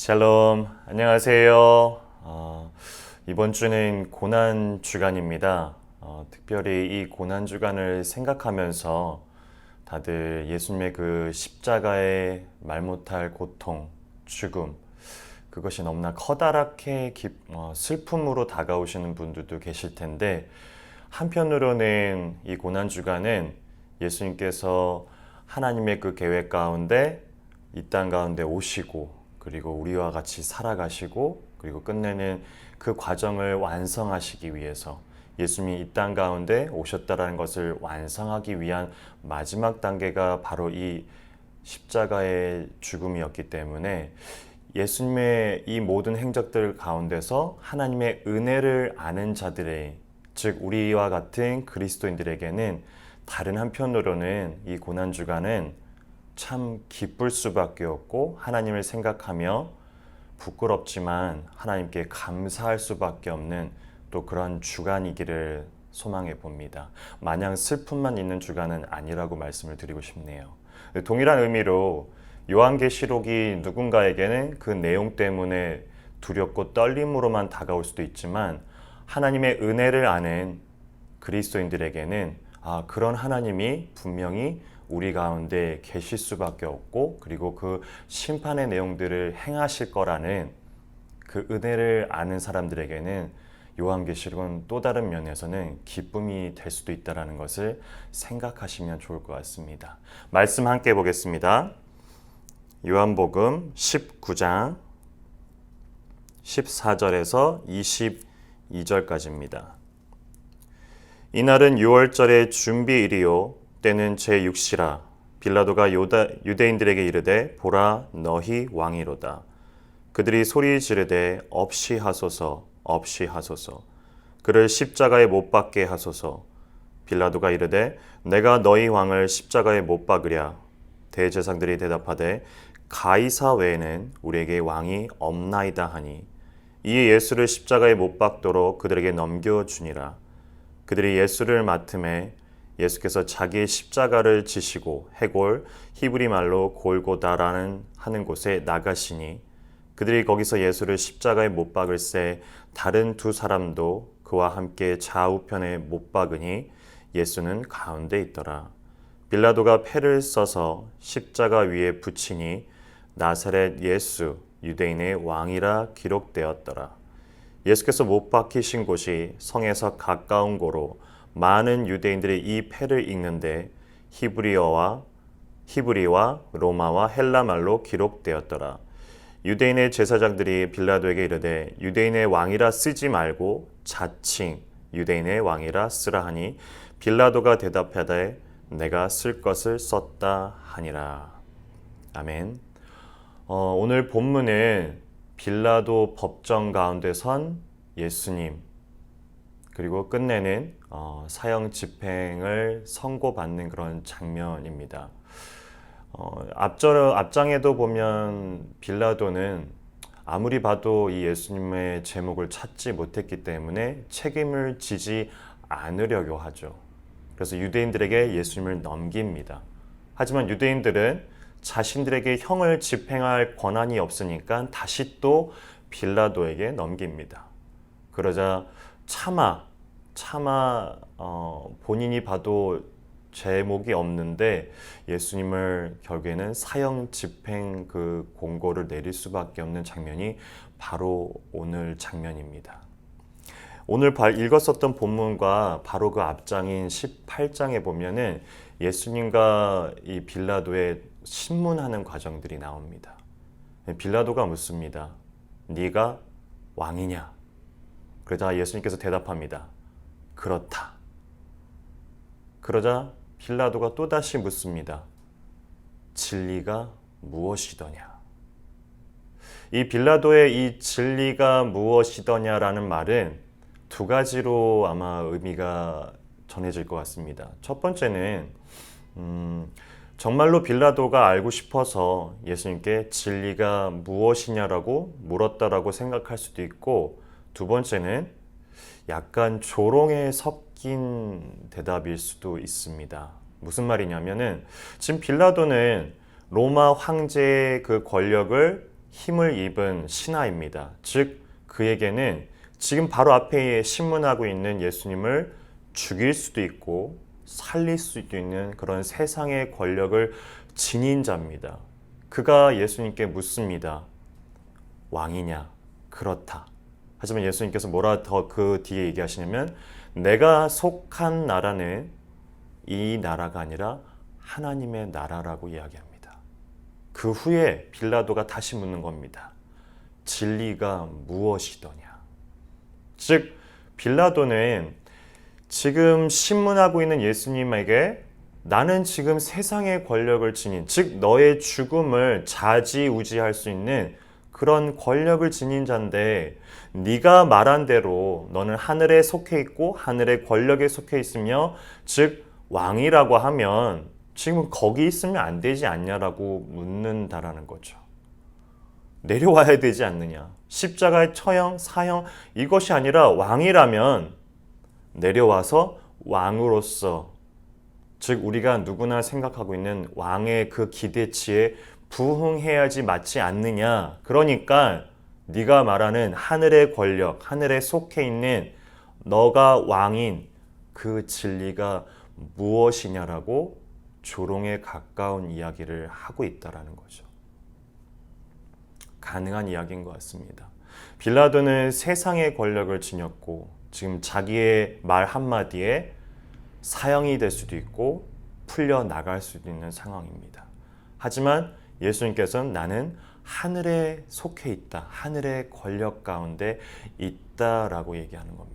샬롬, 안녕하세요. 이번 주는 고난 주간입니다. 특별히 이 고난 주간을 생각하면서 다들 예수님의 그 십자가의 말 못할 고통, 죽음, 그것이 너무나 커다랗게 슬픔으로 다가오시는 분들도 계실 텐데, 한편으로는 이 고난 주간은 예수님께서 하나님의 그 계획 가운데 이 땅 가운데 오시고, 그리고 우리와 같이 살아가시고, 그리고 끝내는 그 과정을 완성하시기 위해서 예수님이 이 땅 가운데 오셨다라는 것을 완성하기 위한 마지막 단계가 바로 이 십자가의 죽음이었기 때문에, 예수님의 이 모든 행적들 가운데서 하나님의 은혜를 아는 자들의, 즉 우리와 같은 그리스도인들에게는 다른 한편으로는 이 고난 주간은 참 기쁠 수밖에 없고, 하나님을 생각하며 부끄럽지만 하나님께 감사할 수밖에 없는 또 그런 주간이기를 소망해 봅니다. 마냥 슬픔만 있는 주간은 아니라고 말씀을 드리고 싶네요. 동일한 의미로 요한계시록이 누군가에게는 그 내용 때문에 두렵고 떨림으로만 다가올 수도 있지만, 하나님의 은혜를 아는 그리스도인들에게는 그런 하나님이 분명히 우리 가운데 계실 수밖에 없고, 그리고 그 심판의 내용들을 행하실 거라는 그 은혜를 아는 사람들에게는 요한계시록은 또 다른 면에서는 기쁨이 될 수도 있다는 것을 생각하시면 좋을 것 같습니다. 말씀 함께 보겠습니다. 요한복음 19장 14절에서 22절까지입니다. 이날은 유월절의 준비일이요 때는 제6시라. 빌라도가 유대인들에게 이르되 보라 너희 왕이로다. 그들이 소리 지르되 없이 하소서 없이 하소서, 그를 십자가에 못 박게 하소서. 빌라도가 이르되 내가 너희 왕을 십자가에 못 박으랴. 대제사장들이 대답하되 가이사 외에는 우리에게 왕이 없나이다 하니, 이에 예수를 십자가에 못 박도록 그들에게 넘겨주니라. 그들이 예수를 맡음에 예수께서 자기의 십자가를 지시고 해골 히브리 말로 골고다라는 하는 곳에 나가시니, 그들이 거기서 예수를 십자가에 못 박을새 다른 두 사람도 그와 함께 좌우편에 못 박으니 예수는 가운데 있더라. 빌라도가 패를 써서 십자가 위에 붙이니 나사렛 예수 유대인의 왕이라 기록되었더라. 예수께서 못 박히신 곳이 성에서 가까운 고로 많은 유대인들이 이 패를 읽는데 히브리와 로마와 헬라 말로 기록되었더라. 유대인의 제사장들이 빌라도에게 이르되 유대인의 왕이라 쓰지 말고 자칭 유대인의 왕이라 쓰라 하니, 빌라도가 대답하되 내가 쓸 것을 썼다 하니라. 아멘. 오늘 본문은 빌라도 법정 가운데 선 예수님, 그리고 끝내는 사형 집행을 선고받는 그런 장면입니다. 앞장에도 보면 빌라도는 아무리 봐도 이 예수님의 제목을 찾지 못했기 때문에 책임을 지지 않으려고 하죠. 그래서 유대인들에게 예수님을 넘깁니다. 하지만 유대인들은 자신들에게 형을 집행할 권한이 없으니까 다시 또 빌라도에게 넘깁니다. 그러자 차마 본인이 봐도 제목이 없는데 예수님을 결국에는 사형 집행 그 공고를 내릴 수밖에 없는 장면이 바로 오늘 장면입니다. 오늘 읽었었던 본문과 바로 그 앞장인 18장에 보면은 예수님과 이 빌라도의 신문하는 과정들이 나옵니다. 빌라도가 묻습니다. 네가 왕이냐? 그러자 예수님께서 대답합니다. 그렇다. 그러자 빌라도가 또다시 묻습니다. 진리가 무엇이더냐? 이 빌라도의 이 진리가 무엇이더냐라는 말은 두 가지로 아마 의미가 전해질 것 같습니다. 첫 번째는 정말로 빌라도가 알고 싶어서 예수님께 진리가 무엇이냐라고 물었다라고 생각할 수도 있고, 두 번째는 약간 조롱에 섞인 대답일 수도 있습니다. 무슨 말이냐면은 지금 빌라도는 로마 황제의 그 권력을 힘을 입은 신하입니다. 즉 그에게는 지금 바로 앞에 신문하고 있는 예수님을 죽일 수도 있고 살릴 수도 있는 그런 세상의 권력을 지닌 자입니다. 그가 예수님께 묻습니다. 왕이냐? 그렇다. 하지만 예수님께서 뭐라 더 그 뒤에 얘기하시냐면 내가 속한 나라는 이 나라가 아니라 하나님의 나라라고 이야기합니다. 그 후에 빌라도가 다시 묻는 겁니다. 진리가 무엇이더냐? 즉 빌라도는 지금 신문하고 있는 예수님에게 나는 지금 세상의 권력을 지닌, 즉 너의 죽음을 좌지우지할 수 있는 그런 권력을 지닌 자인데 네가 말한 대로 너는 하늘에 속해 있고 하늘의 권력에 속해 있으며 즉 왕이라고 하면 지금 거기 있으면 안 되지 않냐라고 묻는다라는 거죠. 내려와야 되지 않느냐. 십자가의 처형, 사형 이것이 아니라 왕이라면 내려와서 왕으로서 즉 우리가 누구나 생각하고 있는 왕의 그 기대치에 부응해야지 맞지 않느냐. 그러니까 네가 말하는 하늘의 권력, 하늘에 속해 있는 너가 왕인 그 진리가 무엇이냐라고 조롱에 가까운 이야기를 하고 있다라는 거죠. 가능한 이야기인 것 같습니다. 빌라도는 세상의 권력을 지녔고 지금 자기의 말 한마디에 사형이 될 수도 있고 풀려나갈 수도 있는 상황입니다. 하지만 예수님께서는 나는 하늘에 속해 있다. 하늘의 권력 가운데 있다라고 얘기하는 겁니다.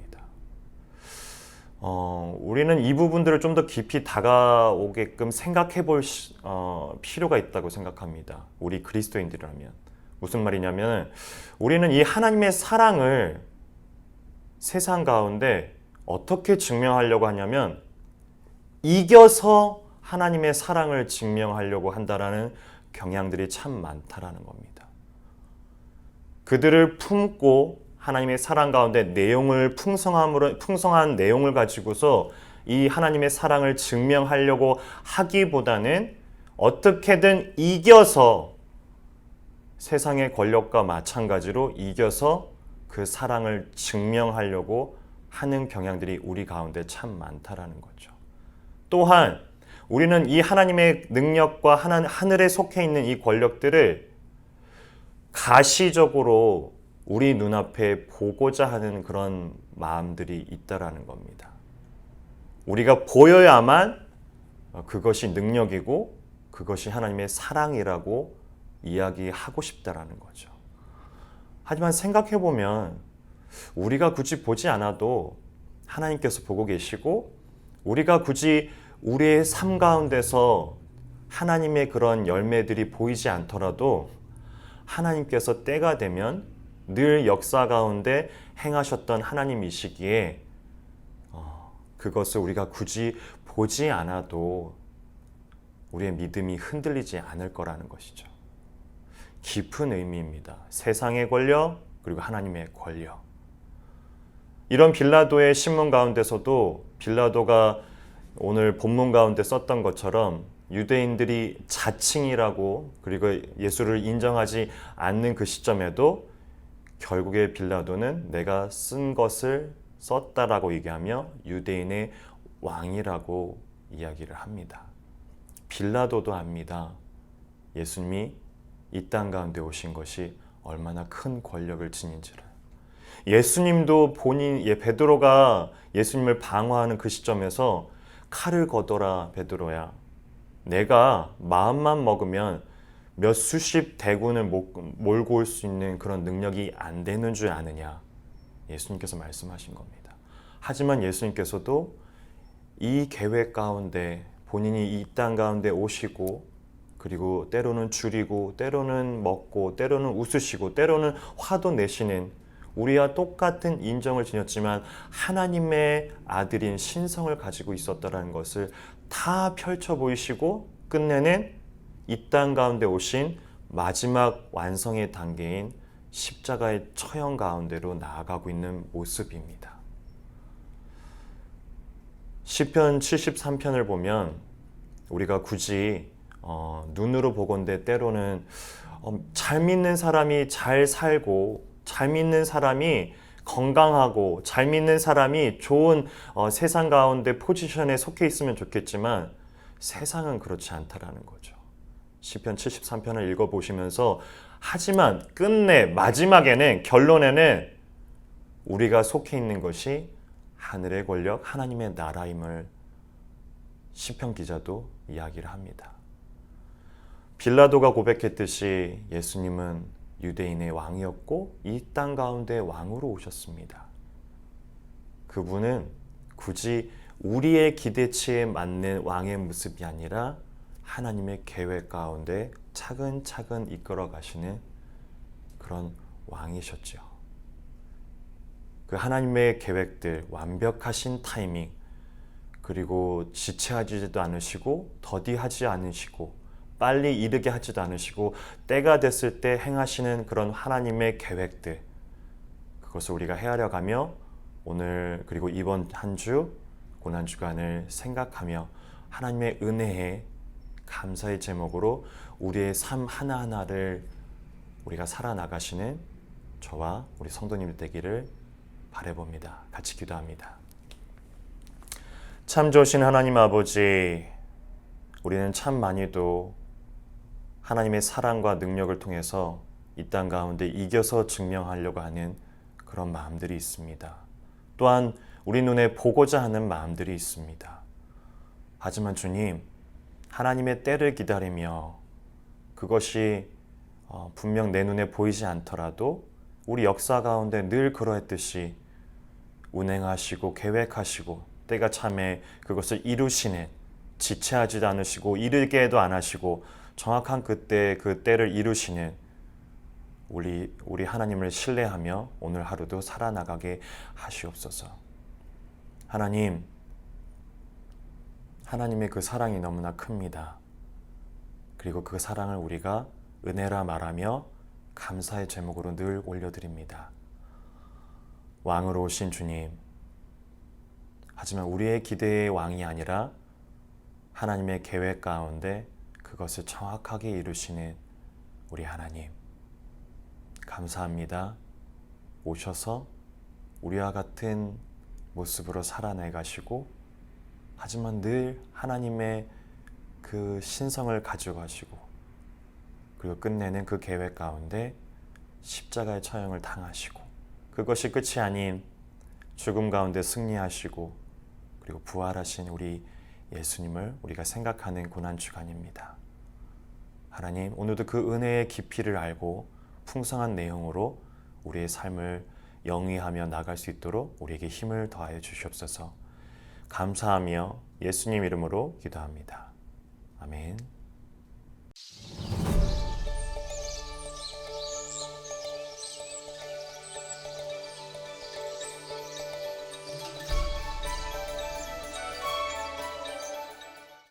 우리는 이 부분들을 좀 더 깊이 다가오게끔 생각해 볼 필요가 있다고 생각합니다. 우리 그리스도인들이라면. 무슨 말이냐면 우리는 이 하나님의 사랑을 세상 가운데 어떻게 증명하려고 하냐면 이겨서 하나님의 사랑을 증명하려고 한다라는 경향들이 참 많다라는 겁니다. 그들을 품고 하나님의 사랑 가운데 풍성한 내용을 가지고서 이 하나님의 사랑을 증명하려고 하기보다는 어떻게든 이겨서 세상의 권력과 마찬가지로 이겨서 그 사랑을 증명하려고 하는 경향들이 우리 가운데 참 많다라는 거죠. 또한 우리는 이 하나님의 능력과 하늘에 속해 있는 이 권력들을 가시적으로 우리 눈앞에 보고자 하는 그런 마음들이 있다라는 겁니다. 우리가 보여야만 그것이 능력이고 그것이 하나님의 사랑이라고 이야기하고 싶다라는 거죠. 하지만 생각해보면 우리가 굳이 보지 않아도 하나님께서 보고 계시고 우리가 굳이 우리의 삶 가운데서 하나님의 그런 열매들이 보이지 않더라도 하나님께서 때가 되면 늘 역사 가운데 행하셨던 하나님이시기에 그것을 우리가 굳이 보지 않아도 우리의 믿음이 흔들리지 않을 거라는 것이죠. 깊은 의미입니다. 세상의 권력 그리고 하나님의 권력. 이런 빌라도의 신문 가운데서도 빌라도가 오늘 본문 가운데 썼던 것처럼 유대인들이 자칭이라고 그리고 예수를 인정하지 않는 그 시점에도 결국에 빌라도는 내가 쓴 것을 썼다라고 얘기하며 유대인의 왕이라고 이야기를 합니다. 빌라도도 압니다. 예수님이 이 땅 가운데 오신 것이 얼마나 큰 권력을 지닌지를. 예수님도 베드로가 예수님을 방어하는 그 시점에서 칼을 걷어라 베드로야. 내가 마음만 먹으면 몇 수십 대군을 몰고 올 수 있는 그런 능력이 안 되는 줄 아느냐. 예수님께서 말씀하신 겁니다. 하지만 예수님께서도 이 계획 가운데 본인이 이 땅 가운데 오시고 그리고 때로는 줄이고 때로는 먹고 때로는 웃으시고 때로는 화도 내시는 우리와 똑같은 인정을 지녔지만 하나님의 아들인 신성을 가지고 있었다는 것을 다 펼쳐 보이시고 끝내는 이 땅 가운데 오신 마지막 완성의 단계인 십자가의 처형 가운데로 나아가고 있는 모습입니다. 시편 73편을 보면 우리가 굳이 눈으로 보건대 때로는 잘 믿는 사람이 잘 살고, 잘 믿는 사람이 건강하고, 잘 믿는 사람이 좋은 세상 가운데 포지션에 속해 있으면 좋겠지만 세상은 그렇지 않다라는 거죠. 시편 73편을 읽어보시면서 하지만 끝내 마지막에는 결론에는 우리가 속해 있는 것이 하늘의 권력, 하나님의 나라임을 시편 기자도 이야기를 합니다. 빌라도가 고백했듯이 예수님은 유대인의 왕이었고 이 땅 가운데 왕으로 오셨습니다. 그분은 굳이 우리의 기대치에 맞는 왕의 모습이 아니라 하나님의 계획 가운데 차근차근 이끌어 가시는 그런 왕이셨죠. 그 하나님의 계획들, 완벽하신 타이밍, 그리고 지체하지도 않으시고 더디하지 않으시고 빨리 이르게 하지도 않으시고 때가 됐을 때 행하시는 그런 하나님의 계획들, 그것을 우리가 헤아려 가며 오늘 그리고 이번 한 주 고난주간을 생각하며 하나님의 은혜에 감사의 제목으로 우리의 삶 하나하나를 우리가 살아나가시는 저와 우리 성도님들 되기를 바라봅니다. 같이 기도합니다. 참 좋으신 하나님 아버지, 우리는 참 많이도 하나님의 사랑과 능력을 통해서 이 땅 가운데 이겨서 증명하려고 하는 그런 마음들이 있습니다. 또한 우리 눈에 보고자 하는 마음들이 있습니다. 하지만 주님, 하나님의 때를 기다리며 그것이 분명 내 눈에 보이지 않더라도 우리 역사 가운데 늘 그러했듯이 운행하시고 계획하시고 때가 참에 그것을 이루시는, 지체하지도 않으시고 이르게도 안 하시고 정확한 그때 그 때를 이루시는 우리 하나님을 신뢰하며 오늘 하루도 살아나가게 하시옵소서. 하나님의 그 사랑이 너무나 큽니다. 그리고 그 사랑을 우리가 은혜라 말하며 감사의 제목으로 늘 올려드립니다. 왕으로 오신 주님, 하지만 우리의 기대의 왕이 아니라 하나님의 계획 가운데 그것을 정확하게 이루시는 우리 하나님, 감사합니다. 오셔서 우리와 같은 모습으로 살아내 가시고, 하지만 늘 하나님의 그 신성을 가져가시고, 그리고 끝내는 그 계획 가운데 십자가의 처형을 당하시고, 그것이 끝이 아닌 죽음 가운데 승리하시고, 그리고 부활하신 우리 예수님을 우리가 생각하는 고난주간입니다. 하나님, 오늘도 그 은혜의 깊이를 알고 풍성한 내용으로 우리의 삶을 영위하며 나갈 수 있도록 우리에게 힘을 더하여 주시옵소서. 감사하며 예수님 이름으로 기도합니다. 아멘.